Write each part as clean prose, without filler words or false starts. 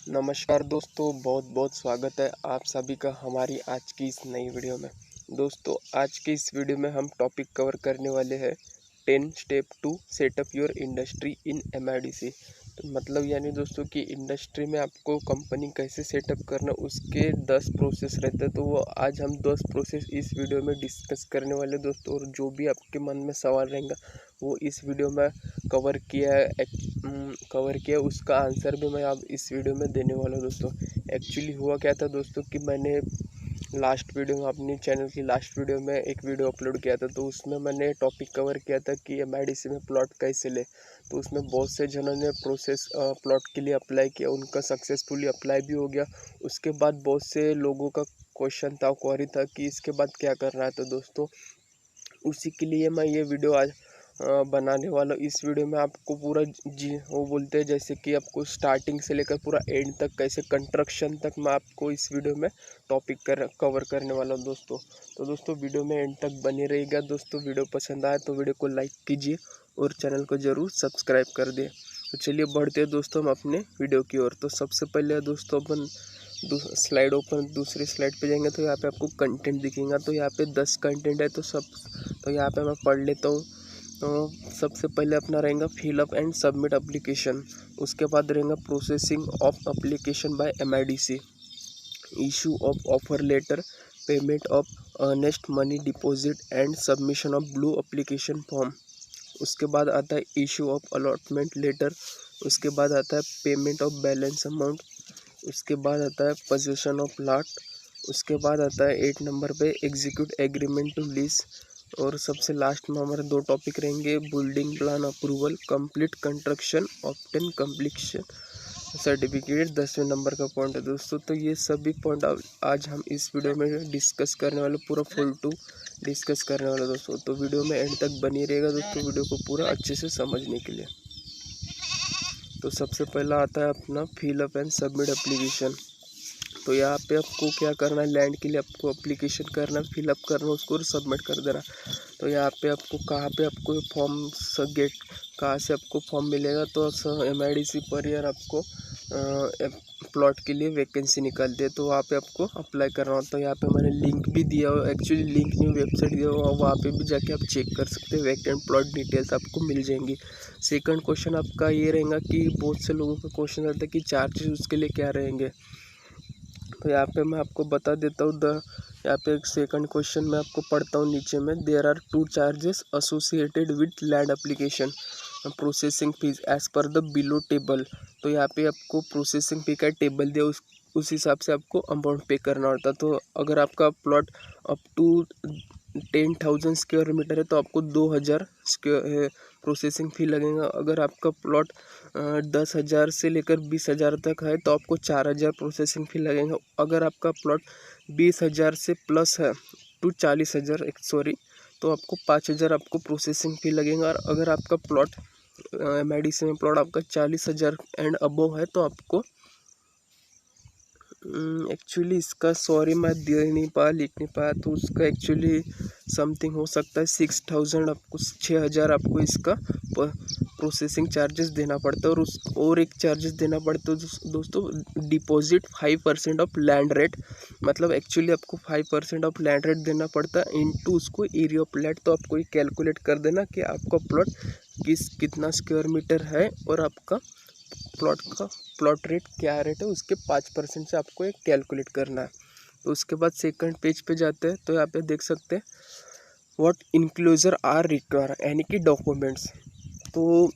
नमस्कार दोस्तों, बहुत बहुत स्वागत है आप सभी का हमारी आज की इस नई वीडियो में। दोस्तों, आज की इस वीडियो में हम टॉपिक कवर करने वाले हैं 10 step to set up your industry in MIDC. तो मतलब यानी दोस्तों कि इंडस्ट्री में आपको कंपनी कैसे सेटअप करना, उसके 10 प्रोसेस रहते हैं। तो वो आज हम 10 प्रोसेस इस वीडियो में डिस्कस करने वाले दोस्तों। और जो भी आपके मन में सवाल रहेगा वो इस वीडियो में कवर किया है, उसका आंसर भी मैं अब इस वीडियो में देने वाला हूँ दोस्तों। एक्चुअली हुआ क्या था दोस्तों कि मैंने लास्ट वीडियो में, अपनी चैनल की लास्ट वीडियो में एक वीडियो अपलोड किया था। तो उसमें मैंने टॉपिक कवर किया था कि एमआईडीसी में प्लॉट कैसे ले। तो उसमें बहुत से जनों ने प्रोसेस प्लॉट के लिए अप्लाई किया, उनका सक्सेसफुली अप्लाई भी हो गया। उसके बाद बहुत से लोगों का क्वेश्चन था, क्वेरी था कि इसके बाद क्या करना है। तो दोस्तों उसी के लिए मैं ये वीडियो आज बनाने वाला हूँ। इस वीडियो में आपको पूरा वो बोलते हैं जैसे कि आपको स्टार्टिंग से लेकर पूरा एंड तक, कैसे कंस्ट्रक्शन तक मैं आपको इस वीडियो में टॉपिक कवर करने वाला हूँ दोस्तों। तो दोस्तों वीडियो में एंड तक बने रहेगा दोस्तों। वीडियो पसंद आए तो वीडियो को लाइक कीजिए और चैनल को ज़रूर सब्सक्राइब कर दें। तो चलिए बढ़ते हैं दोस्तों हम अपने वीडियो की ओर। तो सबसे पहले दोस्तों अपन स्लाइड ओपन, दूसरी स्लाइड पे जाएंगे तो यहाँ पे आपको कंटेंट दिखेगा। तो यहाँ पे 10 कंटेंट है। तो यहाँ पे मैं पढ़ लेता हूँ। तो सबसे पहले अपना रहेगा फिलअप एंड सबमिट एप्लीकेशन। उसके बाद रहेगा processing of application by MIDC, issue of offer letter, payment of earnest money deposit and submission of blue application form. उसके बाद आता है इशू ऑफ अलॉटमेंट लेटर। उसके बाद आता है पेमेंट ऑफ बैलेंस अमाउंट। उसके बाद आता है पोजीशन ऑफ लॉट। उसके बाद आता है 8 नंबर पे एग्जीक्यूट एग्रीमेंट टू लीज। और सबसे लास्ट में हमारे 2 टॉपिक रहेंगे building plan approval, complete construction, obtain completion certificate. 10वें नंबर का पॉइंट है दोस्तों। तो ये सभी पॉइंट आज हम इस वीडियो में डिस्कस करने वाले, पूरा फुल टू डिस्कस करने वाले दोस्तों। तो वीडियो में एंड तक बनी रहेगा दोस्तों, वीडियो को पूरा अच्छे से समझने के लिए। तो सबसे पहला आता है अपना फिलअप एंड सबमिट एप्लीकेशन। तो यहाँ पे आपको क्या करना है, लैंड के लिए आपको एप्लीकेशन करना, फिलअप करना, उसको सबमिट कर देना। तो यहाँ पे आपको कहाँ पे आपको फॉर्म गेट, कहाँ से आपको फॉर्म मिलेगा। तो एमआईडीसी पर यार आपको प्लॉट के लिए वैकेंसी निकलती है, तो वहाँ पे आपको अप्लाई करना होता है। यहाँ पे मैंने लिंक भी दिया हुआ, एक्चुअली लिंक नहीं, वेबसाइट दिया हुआ, वहाँ पे भी जाके आप चेक कर सकते हैं। वैकेंट प्लॉट डिटेल्स आपको मिल जाएंगी। सेकंड क्वेश्चन आपका ये रहेगा कि बहुत से लोगों का क्वेश्चन रहता है कि चार्जेस उसके लिए क्या रहेंगे। तो यहाँ पे मैं आपको बता देता हूँ। यहाँ पे एक सेकंड क्वेश्चन मैं आपको पढ़ता हूँ नीचे में। There are 2 charges associated with land application processing fees as per the below table. तो यहाँ पे आपको प्रोसेसिंग फी का टेबल दिया, उस हिसाब से आपको अमाउंट पे करना होता है। तो अगर आपका plot up to 10,000 square metre है तो आपको 2,000 प्रोसेसिंग फ़ी लगेगा। अगर आपका प्लॉट 10,000 से लेकर 20,000 तक है तो आपको 4,000 प्रोसेसिंग फ़ी लगेगा। अगर आपका प्लॉट 20,000 से प्लस है टू 40,000 सॉरी, तो आपको 5,000 आपको प्रोसेसिंग फ़ी लगेगा। और अगर आपका प्लॉट एमआईडीसी में प्लॉट आपका 40,000 एंड अबोव है तो आपको एक्चुअली इसका सॉरी मैं दे नहीं पाया, लिख नहीं पाया। तो उसका एक्चुअली समथिंग हो सकता है 6,000, आपको 6,000 आपको इसका प्रोसेसिंग चार्जेस देना पड़ता है। और एक चार्जेस देना पड़ता है दोस्तों, डिपॉजिट 5% ऑफ लैंड रेट। मतलब एक्चुअली आपको 5% ऑफ लैंड रेट देना पड़ता है इनटू उसको एरिया ऑफ प्लॉट। तो आपको ये कैलकुलेट कर देना कि आपका प्लॉट कितना स्क्वायर मीटर है और आपका प्लॉट रेट क्या रेट है, उसके 5% से आपको एक कैलकुलेट करना है। तो उसके बाद सेकंड पेज पे जाते हैं तो यहाँ पे देख सकते हैं व्हाट इंक्लोजर आर रिक्वायर, यानी कि डॉक्यूमेंट्स। तो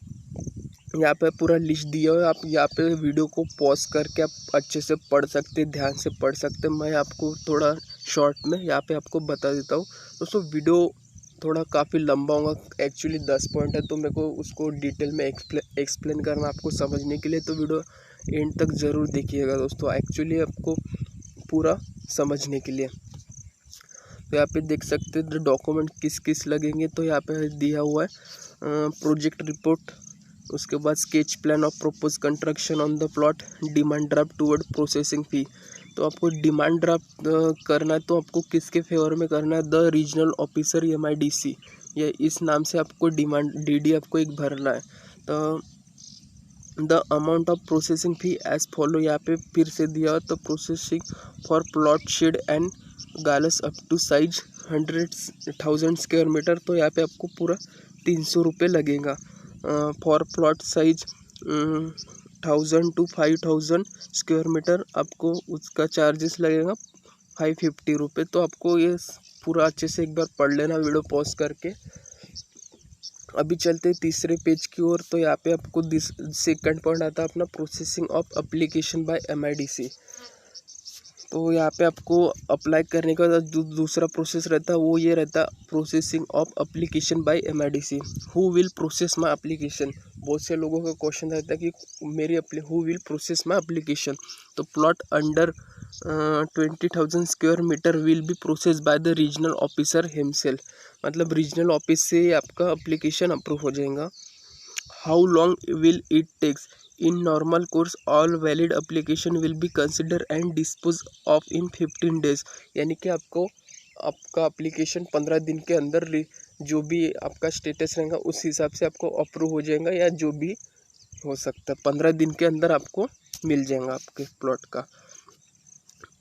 यहाँ पे पूरा लिस्ट दिया हुआ है। आप यहाँ पे वीडियो को पॉज करके आप अच्छे से पढ़ सकते हैं, ध्यान से पढ़ सकते हैं। मैं आपको थोड़ा शॉर्ट में यहाँ पे आपको बता देता हूँ दोस्तों। वीडियो थोड़ा काफ़ी लंबा होगा, एक्चुअली 10 पॉइंट है तो मेरे को उसको डिटेल में एक्सप्लेन करना आपको समझने के लिए। तो वीडियो एंड तक ज़रूर देखिएगा दोस्तों, एक्चुअली आपको पूरा समझने के लिए। तो यहाँ पे देख सकते हैं डॉक्यूमेंट किस किस लगेंगे। तो यहाँ पे दिया हुआ है प्रोजेक्ट रिपोर्ट, उसके बाद sketch plan of propose construction on the plot, demand draft toward processing fee. तो आपको डिमांड ड्राफ्ट करना है तो आपको किसके फेवर में करना है, द रीजनल ऑफिसर एमआईडीसी, या इस नाम से आपको डिमांड डीडी आपको एक भरना है। तो the amount of processing fee as follow, यहाँ पे फिर से दिया हो तो processing for plot shed and गालस up to size 100,000 square meter, तो यहाँ पे आपको पूरा 300 रुपये लगेगा। For plot size 1000 to 5000 square meter आपको उसका चार्जेस लगेगा 550 रुपये। तो आपको ये पूरा अच्छे से एक बार पढ़ लेना वीडियो पॉज करके। अभी चलते तीसरे पेज की ओर। तो यहाँ पे आपको सेकंड पॉइंट आता है अपना processing of application by MIDC। तो यहाँ पे आपको अप्लाई करने का दूसरा प्रोसेस रहता है, वो ये रहता है processing of application by MIDC। Who will process my application, बहुत से लोगों का क्वेश्चन रहता है कि मेरी who will process my application. तो plot under 20,000 square meter will be process by the regional officer himself, मतलब रीजनल ऑफिस से आपका एप्लीकेशन अप्रूव हो जाएगा। How long will it takes, in normal course all valid application will be consider and dispose of in 15 days, यानी कि आपको आपका application 15 दिन के अंदर जो भी आपका स्टेटस रहेगा उस हिसाब से आपको अप्रूव हो जाएगा, या जो भी हो सकता है 15 दिन के अंदर आपको मिल जाएगा आपके प्लॉट का।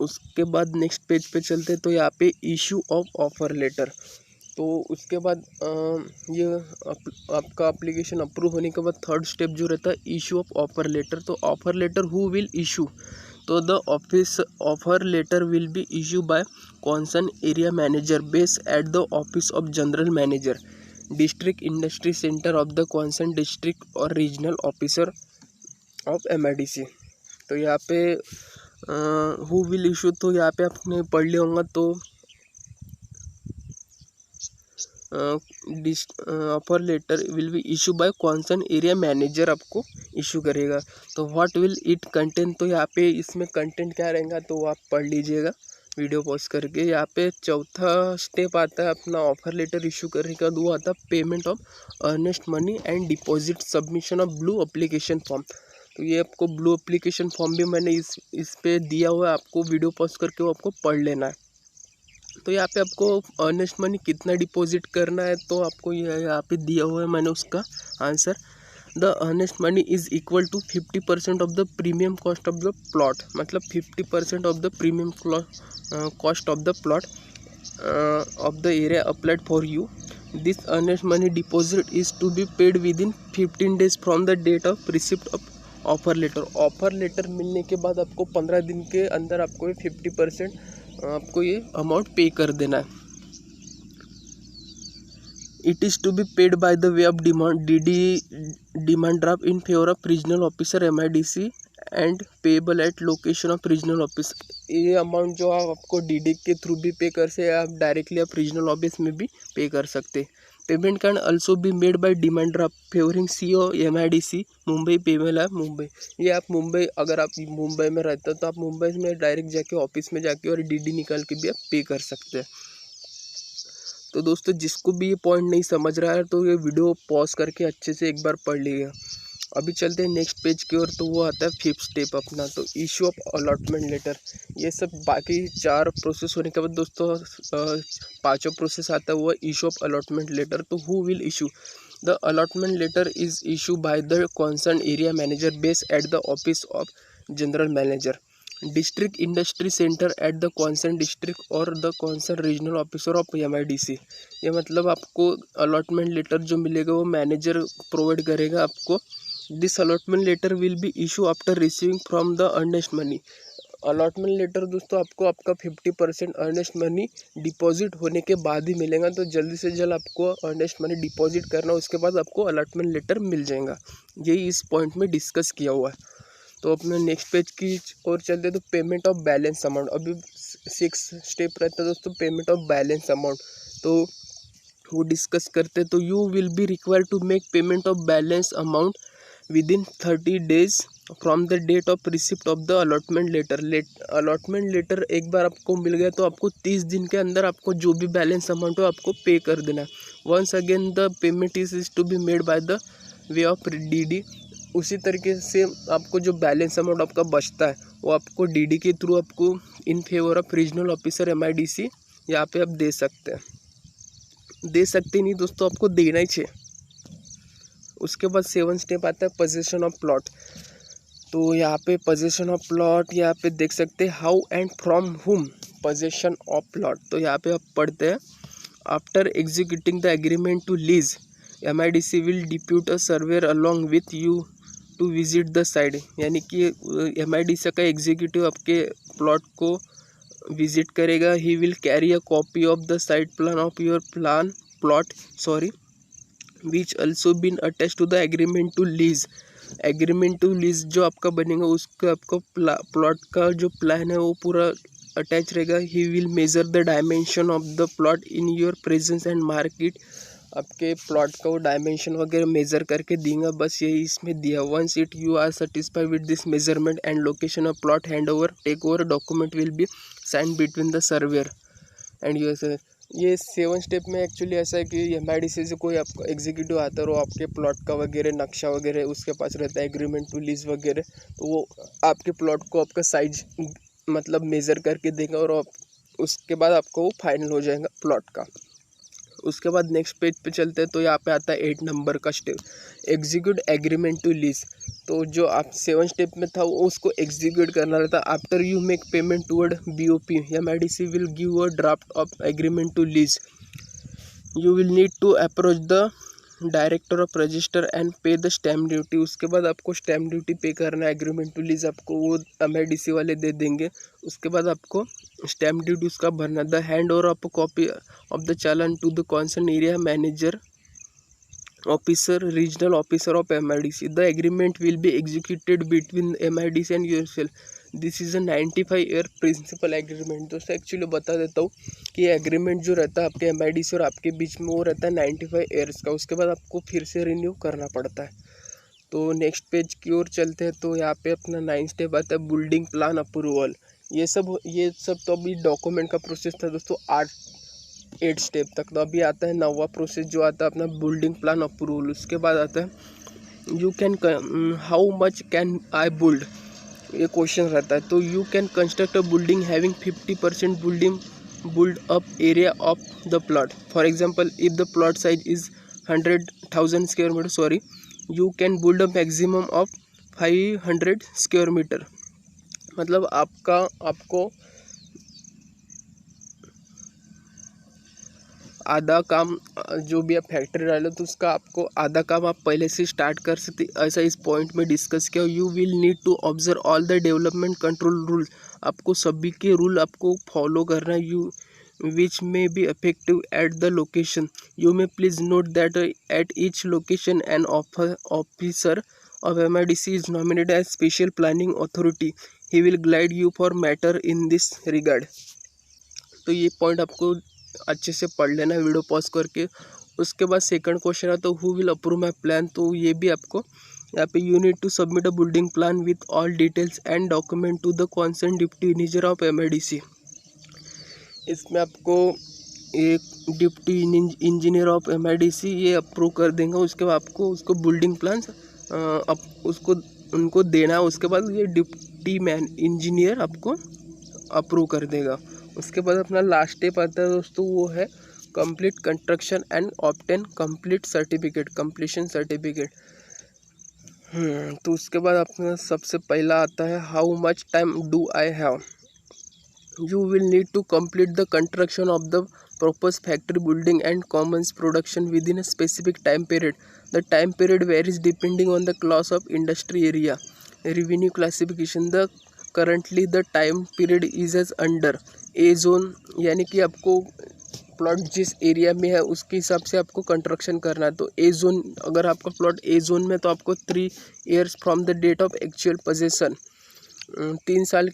उसके बाद नेक्स्ट पेज पे चलते, तो यहाँ पे इशू ऑफ ऑफर लेटर। तो उसके बाद ये आपका एप्लीकेशन अप्रूव होने के बाद थर्ड स्टेप जो रहता है इशू ऑफ ऑफर लेटर। तो offer letter who will issue, तो the offer letter will be issue by concern area manager base at the office of general manager, district industry centre of the concern district और regional officer of MIDC। तो यहाँ पे who will issue, तो यहाँ पे आपने पढ़ लिया होगा। तो offer letter will be issue by concern area manager आपको इशू करेगा। तो व्हाट विल इट कंटेन, तो यहाँ पे इसमें कंटेंट क्या रहेगा तो आप पढ़ लीजिएगा वीडियो पॉज करके। यहाँ पे चौथा स्टेप आता है अपना ऑफर लेटर इशू करने का, वो आता है payment of earnest money and deposit submission of blue application form. तो ये आपको ब्लू एप्लीकेशन फॉर्म भी मैंने इस पे दिया हुआ है, आपको वीडियो पॉज करके वो आपको पढ़ लेना है। तो यहाँ पे आपको अर्नेस्ट मनी कितना डिपॉजिट करना है, तो आपको यहाँ पे दिया हुआ है मैंने उसका answer. The earnest money is equal to 50% of the premium cost of the plot, मतलब 50% of the premium cost of the plot of the area applied for you. This earnest money deposit is to be paid within 15 days from the date of receipt of offer letter. Offer letter मिलने के बाद आपको 15 दिन के अंदर आपको ये 50% आपको ये अमाउंट पे कर देना है। It is to be paid by the way of demand draft in favour of regional officer MIDC and payable at location of regional office. ये अमाउंट जो आपको DD के थ्रू भी पे कर सकते, आप डायरेक्टली आप रीजनल ऑफिस में भी पे कर सकते। Payment can also be made by demand draft favouring CO MIDC Mumbai payable है मुंबई। ये आप मुंबई, अगर आप मुंबई में रहते हो तो आप मुंबई में डायरेक्ट जाके ऑफिस में जाके और DD निकाल के भी आप पे कर सकते हैं। तो दोस्तों जिसको भी ये पॉइंट नहीं समझ रहा है तो ये वीडियो पॉज करके अच्छे से एक बार पढ़ लीजिएगा। अभी चलते हैं नेक्स्ट पेज की ओर। तो वो आता है फिफ्थ स्टेप अपना, तो इशू ऑफ अलॉटमेंट लेटर। ये सब बाकी 4 प्रोसेस होने के बाद दोस्तों 5वां प्रोसेस आता है वो इशू ऑफ अलॉटमेंट लेटर। तो who will issue, the allotment letter is issue by the concern area manager base at the office of general manager, district industry centre at the concern district और the concern regional officer of MIDC। ये मतलब आपको allotment letter जो मिलेगा वो manager provide करेगा आपको। This allotment letter will be issue after receiving from the earnest money. Allotment letter दोस्तों आपको आपका 50% अर्नेस्ट मनी डिपॉजिट होने के बाद ही मिलेगा। तो जल्दी से जल्द आपको अर्नेस्ट मनी डिपॉजिट करना, उसके बाद आपको अलॉटमेंट लेटर मिल जाएगा। यही इस पॉइंट में डिस्कस किया हुआ है। तो अपने नेक्स्ट पेज की ओर चलते तो पेमेंट ऑफ बैलेंस अमाउंट। अभी 6 स्टेप रहता है दोस्तों पेमेंट ऑफ बैलेंस अमाउंट, तो वो डिस्कस करते। तो you will be required to make payment of balance amount within 30 days from the date of receipt of the allotment letter. Allotment letter एक बार आपको मिल गया तो आपको 30 दिन के अंदर आपको जो भी बैलेंस अमाउंट हो आपको पे कर देना है। Once again the payment is to be made by the way of DD। उसी तरीके से आपको जो बैलेंस अमाउंट आपका बचता है वो आपको DD के थ्रू आपको इन favour of regional officer MIDC यहाँ पे आप दे सकते हैं। दे सकते नहीं दोस्तों, आपको देना ही चाहिए। उसके बाद 7 स्टेप आता है पोजीशन ऑफ प्लॉट। तो यहाँ पे पोजीशन ऑफ प्लॉट यहाँ पे देख सकते हैं how and from whom position of plot. तो यहाँ पे आप पढ़ते हैं after executing the agreement to lease MIDC will depute a surveyor along with you to visit the site. यानी कि MIDC का एग्जीक्यूटिव आपके प्लॉट को विजिट करेगा। He will carry a copy of the site plan of your plot which also been attach to the agreement to lease. Agreement to lease जो आपका बनेगा उसका आपको प्लॉट का जो प्लान है वो पूरा अटैच रहेगा। He will measure the dimension of the plot in your presence and market. आपके प्लॉट का वो डायमेंशन वगैरह मेज़र करके देंगे, बस यही इसमें दिया। Once it you are satisfied with this measurement and location of plot hand over take over document will be sign between the surveyor and USA. ये 7 स्टेप में एक्चुअली ऐसा है कि MIDC से कोई आपका एग्जीक्यूटिव आता है और आपके प्लॉट का वगैरह नक्शा वगैरह उसके पास रहता है, एग्रीमेंट टू लीज वगैरह, तो वो आपके प्लॉट को आपका साइज मतलब मेज़र करके देगा और आप उसके बाद आपको वो फाइनल हो जाएगा प्लॉट का। उसके बाद नेक्स्ट पेज पे चलते हैं तो यहाँ पे आता है 8 नंबर का step, execute agreement to lease. तो जो आप 7 स्टेप में था वो उसको एग्जीक्यूट करना रहता। After you make payment toward BOP MIDC will give a draft of agreement to lease. You will need to approach the director of register and pay the stamp duty. उसके बाद आपको stamp duty पे करना है। Agreement to lease आपको वो MIDC वाले दे देंगे। उसके बाद आपको स्टैम्प ड्यूटी उसका भरना। The hand over of copy of the challan to the concern area manager officer regional officer of MIDC। The agreement will be executed between MIDC and yourself. This is a 95 year principal agreement. दोस्तों actually बता देता हूँ कि agreement जो रहता है आपके MIDC और आपके बीच में वो रहता है 95 ईयर्स का। उसके बाद आपको फिर से रिन्यू करना पड़ता है। तो नेक्स्ट पेज की ओर चलते हैं तो यहाँ पे अपना 9 स्टेप आता है बिल्डिंग प्लान अप्रूवल। ये सब तो अभी डॉक्यूमेंट का प्रोसेस था दोस्तों 8 स्टेप तक। तो अभी आता है 9वां प्रोसेस जो आता है अपना बिल्डिंग प्लान अप्रूवल। उसके बाद आता है you can how much can I build, ये क्वेश्चन रहता है। तो you can construct a building having 50% build up area of the plot. For example, if the plot size is 100,000 square meter, you can build a maximum of 500 square meter। मतलब आपको आधा काम जो भी आप फैक्ट्री डालो तो उसका आपको आधा काम आप पहले से स्टार्ट कर सकते, ऐसा इस पॉइंट में डिस्कस किया। You will need to observe all the development control rule. आपको सभी के रूल आपको फॉलो करना है। You which may be effective at the location. You may please note that at each location an officer of MIDC is nominated as special planning authority. He will guide you for matter in this regard. तो ये point आपको अच्छे से पढ़ लेना है video pause करके। उसके बाद सेकंड क्वेश्चन है तो who will approve my plan. तो ये भी आपको यहाँ पे you need to submit a building plan with all details and document to the concern deputy engineer of MIDC। इसमें आपको एक डिप्टी इंजीनियर ऑफ MIDC ये अप्रूव कर देंगे। उसके बाद आपको उसको बिल्डिंग प्लान उनको देना है। उसके बाद ये डिप्टी इंजीनियर आपको अप्रूव कर देगा। उसके बाद अपना लास्ट स्टेप आता है दोस्तों, वो है complete construction and obtain completion certificate. तो उसके बाद अपना सबसे पहला आता है how much time do I have. You will need to complete the construction of the proposed factory building and commons production within a specific time period. The time period varies depending on the class of industry area, revenue classification. Currently the time period is as under A zone, यानी कि आपको plot जिस area में है उसके हिसाब से आपको कंस्ट्रक्शन करना है। तो A जोन, अगर आपका प्लॉट A जोन में तो आपको 3 years from the date of actual possession, 3 साल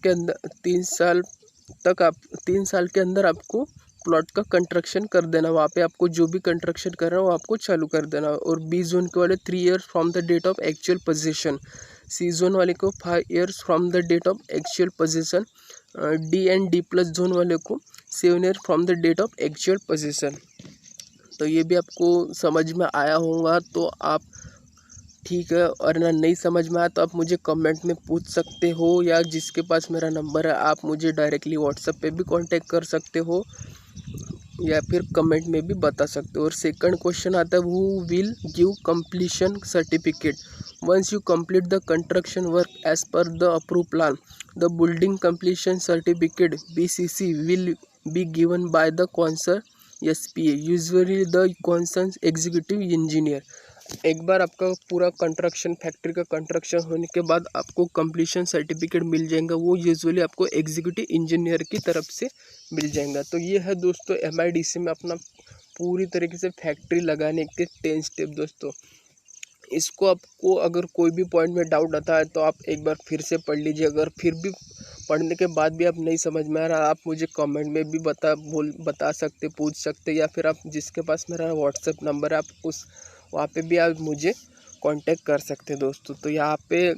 के अंदर आपको प्लॉट का कंस्ट्रक्शन कर देना। वहाँ पे आपको जो भी कंस्ट्रक्शन कर रहा है वो आपको चालू कर देना। और B जोन के वाले 3 years from the date of actual position, C zone वाले को 5 years from the date of actual position, D and D+ zone वाले को 7 years from the date of actual position. तो ये भी आपको समझ में आया होगा तो आप ठीक है, और ना नहीं समझ में आया तो आप मुझे कमेंट में पूछ सकते हो, या जिसके पास मेरा नंबर है आप मुझे डायरेक्टली व्हाट्सएप पे भी कांटेक्ट कर सकते हो। या फिर कमेंट में भी बता सकते हो। और सेकंड क्वेश्चन आता है, who will give completion certificate once you complete the construction work as per the approve plan. The building completion certificate BCC will be given by the council SPA, usually the council executive engineer. एक बार आपका पूरा construction, factory का construction होने के बाद आपको completion certificate मिल जाएगा, वो यूजुअली आपको एग्जीक्यूटिव इंजीनियर की तरफ से मिल जाएगा। तो ये है दोस्तों MIDC में अपना पूरी तरीके से फैक्ट्री लगाने के 10 स्टेप दोस्तों। इसको आपको अगर कोई भी पॉइंट में डाउट आता है तो आप एक बार फिर से पढ़ लीजिए। अगर फिर भी पढ़ने के बाद भी आप नहीं समझ में आ रहा, आप मुझे कमेंट में भी बता सकते, पूछ सकते, या फिर आप जिसके पास मेरा व्हाट्सएप नंबर है आप वहाँ पे भी आप मुझे कांटेक्ट कर सकते हैं दोस्तों। तो यहाँ पे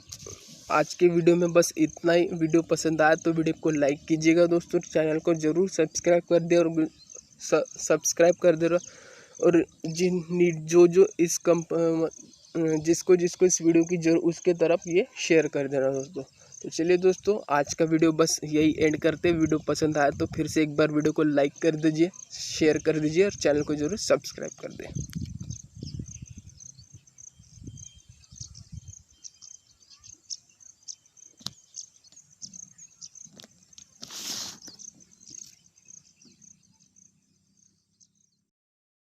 आज के वीडियो में बस इतना ही। वीडियो पसंद आया तो वीडियो को लाइक कीजिएगा दोस्तों, चैनल को ज़रूर सब्सक्राइब कर दे और सब्सक्राइब कर दे। और जो इस जिसको इस वीडियो की जरूर उसके तरफ ये शेयर कर देना दोस्तों। तो चलिए दोस्तों, आज का वीडियो बस यही एंड करते। वीडियो पसंद आया तो फिर से एक बार वीडियो को लाइक कर दीजिए, शेयर कर दीजिए और चैनल को जरूर सब्सक्राइब कर दें।